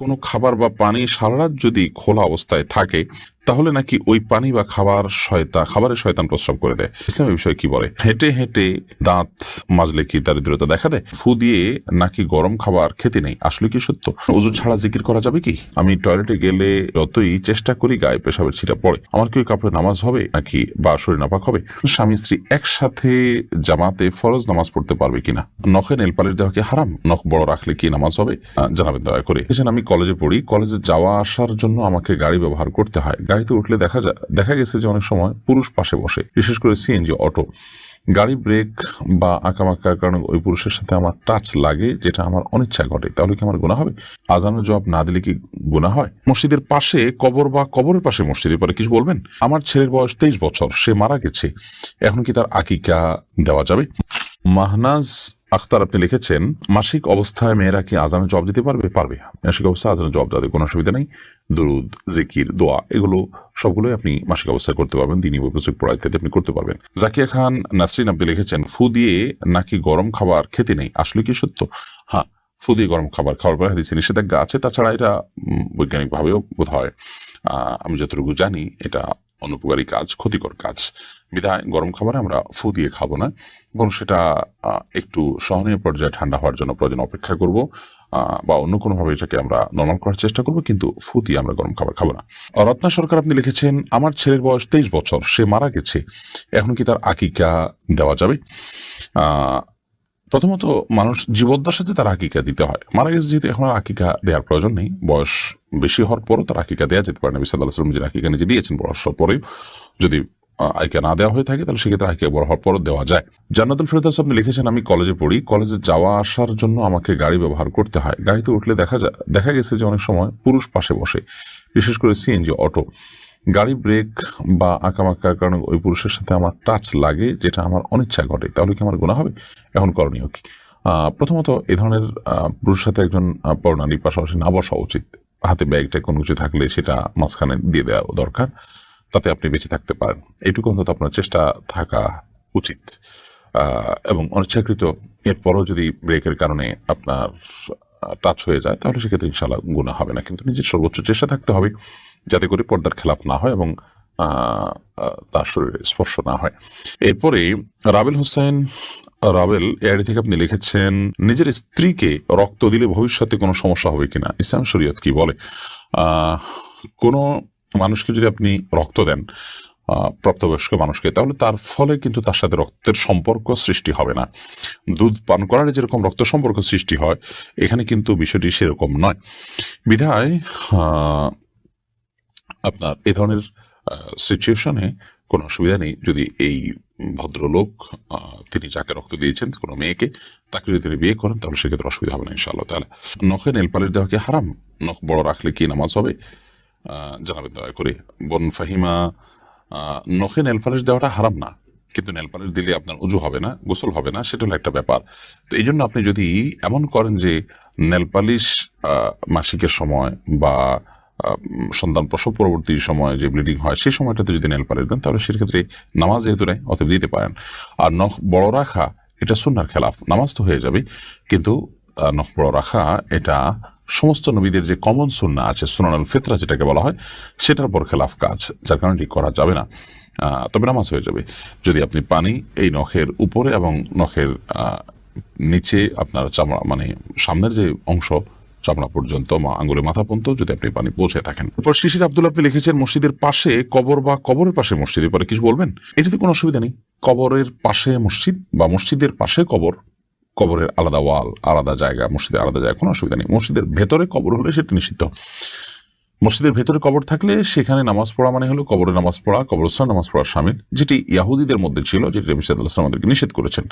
কোনো খাবার বা পানি সারা রাত যদি খোলা অবস্থায় থাকে তাহলে নাকি ওই পানি বা খাবারের শয়তান প্রস্রাব করে দেয়। ইসলামের বিষয়ে কি বলে? হেঁটে হেঁটে দাঁত মাজলে কি দারিদ্রতা দেখা দেয়? ফু দিয়ে নাকি গরম খাবার খেতে নেই, আসলে কি সত্য? ওযু ছাড়া জিকির করা যাবে কি? আমি টয়লেটে গেলে যতই চেষ্টা করি গায়ে পেশাবের ছিটা পড়ে, আমার কি ওই কাপড়ে নামাজ হবে নাকি বা শরীর নাপাক হবে? স্বামী স্ত্রী একসাথে জামাতে ফরজ নামাজ পড়তে পারবে কিনা? নখে নেল পালিশ দেওয়া কি হারাম? নখ বড় রাখলে কি নামাজ হবে? জানাবেন দয়া করে। আমি কলেজে পড়ি, কলেজে যাওয়া আসার জন্য আমাকে গাড়ি ব্যবহার করতে হয়। গাড়িতে উঠলে দেখা গেছে যে অনেক সময় পুরুষ পাশে বসে, বিশেষ করে সিএনজি, অটো। গাড়ি ব্রেক বা আঁকামাকার কারণে ওই পুরুষের সাথে আমার টাচ লাগে, যেটা আমার অনিচ্ছা ঘটে, তাহলে কি আমার গুনাহ হবে? আজানের জবাব না দিলে কি গুনাহ হয়? মসজিদের পাশে কবর বা কবরের পাশে মসজিদের পরে কিছু বলবেন? আমার ছেলের বয়স 23 বছর, সে মারা গেছে, এখন কি তার আকিকা দেওয়া যাবে? মাহনাজ আখতার আপনি লিখেছেন, মাসিক অবস্থায় মেয়েরা কি আজানের জবাব দিতে পারবে? পারবে। মাসিক অবস্থায় আজানের জবাব দেওয়াতে কোনো অসুবিধা নেই। দরুদ, জিকির, দোয়া, এগুলো সবগুলোই আপনি মাসিক অবস্থায় করতে পারবেন, দিনই বৈপুস্তক পড়া ইত্যাদি আপনি করতে পারবেন। জাকিয়া খান নাসরিন আপনি লিখেছেন, ফু দিয়ে নাকি গরম খাবার খেতে নেই, আসলে কি সত্য? হ্যাঁ, ফু দিয়ে গরম খাবার খাওয়ার পরে হাদিসে নিষেধাজ্ঞা আছে। তাছাড়া এটা বৈজ্ঞানিকভাবেও বোধ হয়, আমি যতটুকু জানি, এটা অনুপকারী কাজ, ক্ষতিকর কাজ। বিধায় গরম খাবারে আমরা ফু দিয়ে খাবো না, বরং সেটা একটু সহনীয় পর্যায়ে ঠান্ডা হওয়ার জন্য প্রয়োজন অপেক্ষা করব, বা অন্য কোনোভাবে এটাকে আমরা নর্মাল করার চেষ্টা করব, কিন্তু ফু দিয়ে আমরা গরম খাবার খাবো না। রত্না সরকার আপনি লিখেছেন, আমার ছেলের বয়স 23 বছর, সে মারা গেছে, এখন কি তার আকিকা দেওয়া যাবে? প্রথমত, মানুষ জীবদ্দার সাথে তার আকিকা দিতে হয়। মারা গেছে যেহেতু, এখন আর আকিকা দেওয়ার প্রয়োজন নেই। বয়স বেশি হওয়ার পরও তার আকিকা দেওয়া যেতে পারে। নবী সাল্লাল্লাহু আলাইহি ওয়াসাল্লাম যে আকিকা নিজে দিয়েছেন, বয়স পরেও যদি আকিকা না দেওয়া হয়ে থাকে, তাহলে সেক্ষেত্রে আকিকা বড় হওয়ার পরও দেওয়া যায়। জান্নাতুল ফেরদৌস আপনি লিখেছেন, আমি কলেজে পড়ি, কলেজে যাওয়া আসার জন্য আমাকে গাড়ি ব্যবহার করতে হয়। গাড়িতে উঠলে দেখা গেছে যে অনেক সময় পুরুষ পাশে বসে, বিশেষ করে সিএনজি, অটো। গাড়ি ব্রেক বা আঁকামাকার কারণে ওই পুরুষের সাথে আমার টাচ লাগে, যেটা আমার অনিচ্ছা ঘটে, তাহলে কি আমার গুনাহ হবে? এখন করণীয় কি? প্রথমত, এ ধরনের পুরুষের সাথে একজন পরনারী পাশাপাশি না বসা উচিত। হাতে ব্যাগটা কোনো কিছু থাকলে সেটা মাঝখানে দিয়ে দেওয়া দরকার, তাতে আপনি বেঁচে থাকতে পারেন, এইটুকু অন্তত আপনার চেষ্টা থাকা উচিত। এবং অনিচ্ছাকৃত এরপরও যদি ব্রেকের কারণে আপনার টাচ হয়ে যায়, তাহলে সেক্ষেত্রে ইনশাআল্লাহ গুনাহ হবে না, কিন্তু নিজের সর্বোচ্চ চেষ্টা থাকতে হবে যাতে করে পর্দার খেলাফ না হয় এবং তার শরীরে স্পর্শ না হয়। এরপরে রাবেল হোসেন রাবেল এআইডি থেকে আপনি লিখেছেন, নিজের স্ত্রীকে রক্ত দিলে ভবিষ্যতে কোনো সমস্যা হবে কিনা, ইসলাম শরীয়ত কি বলে? কোনো মানুষকে যদি আপনি রক্ত দেন, প্রাপ্তবয়স্ক মানুষকে, তাহলে তার ফলে কিন্তু তার সাথে রক্তের সম্পর্ক সৃষ্টি হবে না। দুধ পান করার যেরকম রক্ত সম্পর্ক সৃষ্টি হয়, এখানে কিন্তু বিষয়টি সেরকম নয়। বিধায় আপনার এ ধরনের সিচুয়েশনে কোনো অসুবিধা নেই যদি এই ভদ্রলোক, তিনি যাকে রক্ত দিয়েছেন, কোনো মেয়েকে, তাকে যদি তিনি বিয়ে করেন, তাহলে সেক্ষেত্রে অসুবিধা হবে না ইনশাআল্লাহ তাআলা। নখে নেল পালিশ দেওয়া কি হারাম? নখ বড় রাখলে কি নামাজ হবে? জানাবেন দয়া করে। বোন ফাহিমা, নখে নেল পালিশ দেওয়াটা হারাম না, কিন্তু নেল পালিশ দিলে আপনার উজু হবে না, গোসল হবে না, সেটা হলো একটা ব্যাপার। তো এই জন্য আপনি যদি এমন করেন যে নেল পালিশ মাসিকের সময় বা সন্তান প্রসব পরবর্তী সময় যে ব্লিডিং হয়, সেই সময়টাতে যদি নেল পালিশ দেন, তাহলে সেক্ষেত্রে নামাজ যেহেতু নেই, অতএব দিতে পারেন। আর নখ বড় রাখা এটা সুন্নাহর খেলাফ, নামাজ তো হয়ে যাবে, কিন্তু নখ বড় রাখা এটা সমস্ত নবীদের যে কমন সুন্নাহ আছে, সুনানুল ফিতরা যেটাকে বলা হয়, সেটার পর খেলাফ কাজ, যার কারণে এটি করা যাবে না। তবে নামাজ হয়ে যাবে যদি আপনি পানি এই নখের উপরে এবং নখের নিচে আপনার চামড়া, মানে সামনের যে অংশ চামড়া পর্যন্ত, আঙ্গুলের মাথা পর্যন্ত যদি আপনি পানি পৌঁছে থাকেন। এরপর শিশির আব্দুল আপনি লিখেছেন, মসজিদের পাশে কবর বা কবরের পাশে মসজিদের পরে কিছু বলবেন? এটাতে কোনো অসুবিধা নেই। কবরের পাশে মসজিদ বা মসজিদের পাশে কবর, কবরের আলাদা ওয়াল, আলাদা জায়গা, মসজিদের আলাদা জায়গা, কোনো অসুবিধা নেই। মসজিদের ভেতরে কবর হলে সেটা নিষিদ্ধ। মসজিদের ভেতরে কবর থাকলে সেখানে নামাজ পড়া মানে হলো কবরে নামাজ পড়া, কবরস্থানে নামাজ পড়ার শামিল, যেটি ইয়াহুদীদের মধ্যে ছিল, যেটি নবী সাল্লাল্লাহু আলাইহি ওয়াসাল্লাম আমাদেরকে নিষেধ করেছেন।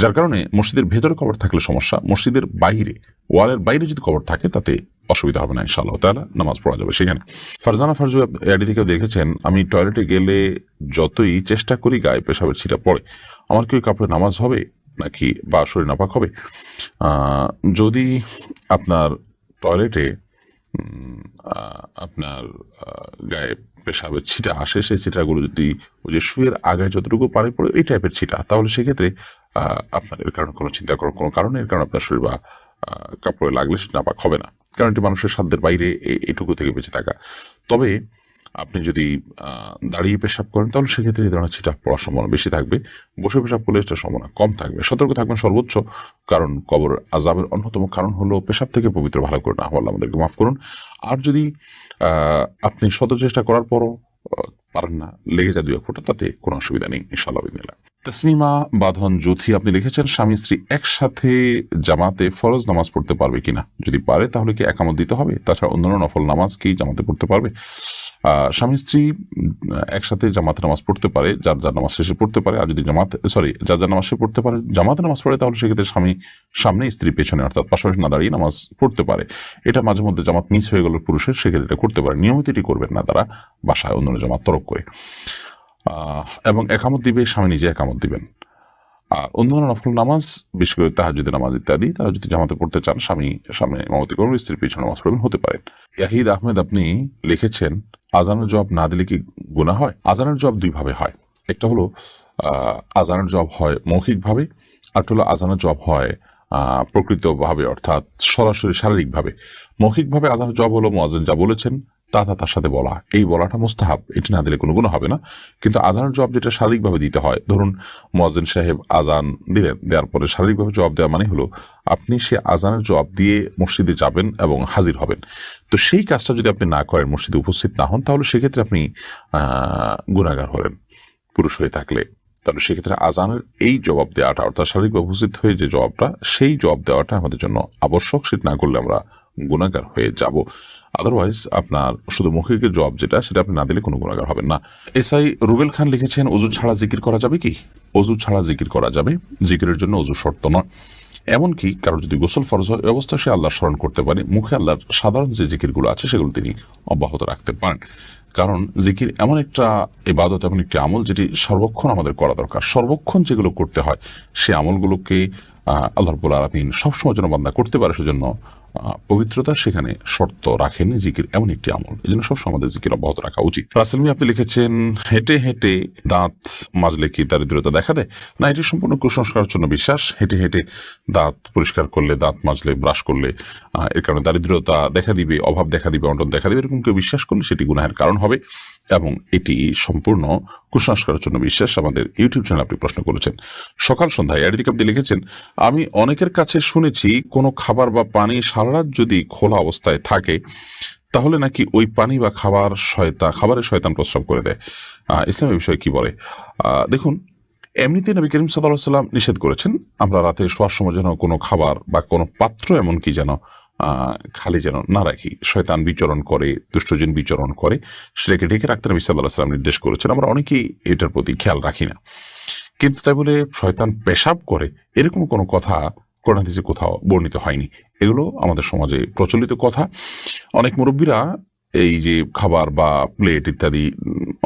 যার কারণে মসজিদের ভেতরে কবর থাকলে সমস্যা, মসজিদের বাইরে, ওয়ালের বাইরে যদি কবর থাকে, তাতে অসুবিধা হবে না ইনশাআল্লাহ তাআলা, নামাজ পড়া যাবে সেখানে। ফারজানা ফারজু এডি থেকে দেখেছেন, আমি টয়লেটে গেলে যতই চেষ্টা করি গায়ে পেশাবের ছিটা পড়ে, আমার কি ওই কাপড়ে নামাজ হবে নাকি বা শরীর নাপাক হবে? যদি আপনার টয়লেটে আপনার গায়ে পেশাবের ছিটা আসে, সেই ছিটাগুলো যদি ওই যে শুয়ের আগায় যতটুকু পানি পড়ে, এই টাইপের ছিটা, তাহলে সেক্ষেত্রে আপনার এর কারণে কোনো চিন্তা করার কোনো কারণে, এর কারণে আপনার শরীর বা কাপড়ে লাগলে সেটা নাপাক হবে না। কারণ এটি মানুষের সাধ্যের বাইরে এটুকু থেকে বেঁচে থাকা। তবে আপনি যদি দাঁড়িয়ে পেশাব করেন তাহলে সেক্ষেত্রে এই ধরনের ছিটা পড়ার সম্ভাবনা বেশি থাকবে। বসে পেশাব করলে এটার সম্ভাবনা কম থাকবে। সতর্ক থাকবেন সর্বোচ্চ, কারণ কবর আযাবের অন্যতম কারণ হলো পেশাব থেকে পবিত্র ভালো করে না হওয়া। আল্লাহ আমাদেরকে মাফ করুন। আর যদি আপনি শত চেষ্টা করার পরও পারেন না, লেগে যায় 2-1 ফোঁটা, তাতে কোনো অসুবিধা নেই ইনশাআল্লাহ বিদিনিল্লাহ। তসমিমা বাঁধন জ্যোতি আপনি লিখেছেন, স্বামী স্ত্রী একসাথে জামাতে ফরজ নামাজ পড়তে পারবে কিনা, যদি পারে তাহলে কি একামত দিতে হবে, তাছাড়া অন্যান্য নফল নামাজ কি জামাতে পড়তে পারবে? স্বামী স্ত্রী একসাথে জামাতে নামাজ পড়তে পারে, যার যার নামাজ শেষে পড়তে পারে। আর যদি যার যার নামাজ সে পড়তে পারে, জামাতে নামাজ পড়ে, তাহলে সেক্ষেত্রে স্বামী সামনে স্ত্রী পেছনে, অর্থাৎ পাশাপাশি না দাঁড়িয়ে নামাজ পড়তে পারে। এটা মাঝে মধ্যে জামাত মিস হয়ে গেল পুরুষের, সেক্ষেত্রে এটা করতে পারে। নিয়মিত এটি করবেন না তারা, বাসায় অন্যান্য জামাত তরক করে। এবং একামত দিবে, স্বামী নিজে একামত দিবেন। আর অন্যান্য নফল নামাজ, বিশেষ করে তাহাজ্জুদের নামাজ ইত্যাদি, তারা যদি জামাতে পড়তে চান, স্বামী সামনে ইমামতি করবেন, স্ত্রীর পিছনে নামাজ পড়বেন, হতে পারেন। ইয়াহিদ আহমেদ আপনি লিখেছেন, আজানের জবাব না দিলে কি গুনাহ হয়? আজানের জবাব দুইভাবে হয়। একটা হলো আজানের জবাব হয় মৌখিকভাবে, আর হলো আজানের জবাব হয় প্রকৃতভাবে, অর্থাৎ সরাসরি শারীরিকভাবে। মৌখিকভাবে আজানের জবাব হলো মুয়াজ্জিন যা বলেছেন তার সাথে বলা, এই বলাটা মুস্তাহাব, এটি না দিলে কোনো গুনাহ হবে না। কিন্তু আজানের জবাব যেটা শারীরিকভাবে দিতে হয়, ধরুন মুয়াজ্জিন সাহেব আজান দিলেন, দেওয়ার পরে শারীরিকভাবে জবাব দেওয়া মানে হলো আপনি সে আজানের জবাব দিয়ে মসজিদে যাবেন এবং হাজির হবেন। তো সেই কাজটা যদি আপনি না করেন, মসজিদে উপস্থিত না হন, তাহলে সেক্ষেত্রে আপনি গুনাহগার হলেন পুরুষ হয়ে থাকলে। তাহলে সেক্ষেত্রে আজানের এই জবাব দেওয়াটা, অর্থাৎ শারীরিকভাবে উপস্থিত হয়ে যে জবাবটা, সেই জবাব দেওয়াটা আমাদের জন্য আবশ্যক। সেটা না করলে আমরা গুনাহগার হয়ে যাব। আদারওয়াইজ আপনার শুধু মৌখিকের জবাব যেটা, সেটা আপনি না দিলে কোনো গুনাহগার হবেন না। এসআই রুবেল খান লিখেছেন, ওযু ছাড়া জিকির করা যাবে কি? ওযু ছাড়া জিকির করা যাবে, জিকিরের জন্য ওযু শর্ত নয়। এমনকি কারো যদি গোসল ফরজ হয়, অবস্থা সে আল্লাহর স্মরণ করতে পারে, মুখে আল্লাহর সাধারণ যে জিকিরগুলো আছে সেগুলো তিনি অব্যাহত রাখতে পারেন। কারণ জিকির এমন একটা ইবাদত, এমন একটি আমল যেটি সর্বক্ষণ আমাদের করা দরকার। সর্বক্ষণ যেগুলো করতে হয়, সে আমলগুলোকে আল্লাহ রাব্বুল আলামিন সবসময় যেন বান্দা করতে পারে, সেজন্য পবিত্রতা সেখানে শর্ত রাখেন। জিকির এমন একটি আমল, এই জন্য সবসময় আমাদের জিকির অব্যাহত রাখা উচিত। রাসেলমি আপনি লিখেছেন, হেঁটে হেঁটে দাঁত মাজলে কি দারিদ্রতা দেখা দেয়? না, এটি সম্পূর্ণ কুসংস্কারের জন্য বিশ্বাস। হেঁটে হেঁটে দাঁত পরিষ্কার করলে, দাঁত মাজলে, ব্রাশ করলে এর কারণে দারিদ্রতা দেখা দিবে, অভাব দেখা দিবে, অনটন দেখা দিবে, এরকম কেউ বিশ্বাস করলে সেটি গুনাহের কারণ হবে, এবং এটি সম্পূর্ণ কুসংস্কারের জন্য বিশ্বাস। আমাদের ইউটিউব চ্যানেল আপনি প্রশ্ন করেছেন। সকাল সন্ধ্যায় এডিটিক আপনি লিখেছেন, আমি অনেকের কাছে শুনেছি কোনো খাবার বা পানি সারা রাত যদি খোলা অবস্থায় থাকে, তাহলে নাকি ওই পানি বা খাবারের শয়তান প্রস্রাব করে দেয়। ইসলামের বিষয়ে কি বলে? দেখুন, এমনিতে নবী করিম সাল্লাল্লাহু আলাইহি ওয়াসাল্লাম নিষেধ করেছেন আমরা রাতে শোয়ার সময় যেন কোনো খাবার বা কোনো পাত্র এমনকি যেন খালি যেন না রাখি। শয়তান বিচরণ করে, দুষ্টজিন বিচরণ করে, সেটাকে ঢেকে রাখতে নবী সাল্লাল্লাহু আলাইহি ওয়াসাল্লাম নির্দেশ করেছেন। আমরা অনেকেই এটার প্রতি খেয়াল রাখি না। কিন্তু তাই বলে শয়তান পেশাব করে, এরকম কোনো কথা কোরআন হাদিসে কোথাও বর্ণিত হয়নি। এগুলো আমাদের সমাজে প্রচলিত কথা। অনেক মুরব্বীরা এই যে খাবার বা প্লেট ইত্যাদি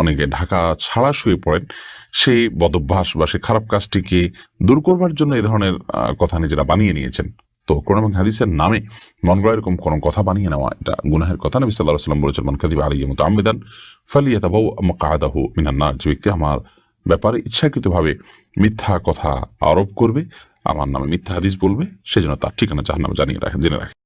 অনেকে ঢাকা ছাড়া শুয়ে পড়েন, সেই বদভ্যাস বা সেই খারাপ কাজটিকে দূর করবার জন্য এই ধরনের কথা নিজেরা বানিয়ে নিয়েছেন। তো কোরআন এবং হাদিসের নামে মন গড়া এরকম কোনো কথা বানিয়ে নেওয়া, এটা গুনাহের কথা। নবী সাল্লাল্লাহু আলাইহি ওয়াসাল্লাম বলেছেন, মান কাযিবা আলাইয়া মুতাআম্মিদান ফালিয়াতাবাওয়া মাকআদাহু মিনান নার। যে ব্যক্তি আমার ব্যাপারে ইচ্ছাকৃতভাবে মিথ্যা কথা আরোপ করবে, আমার নামে মিথ্যা হাদিস বলবে, সেজন্য তার ঠিকানা জাহান্নামে জেনে রাখে।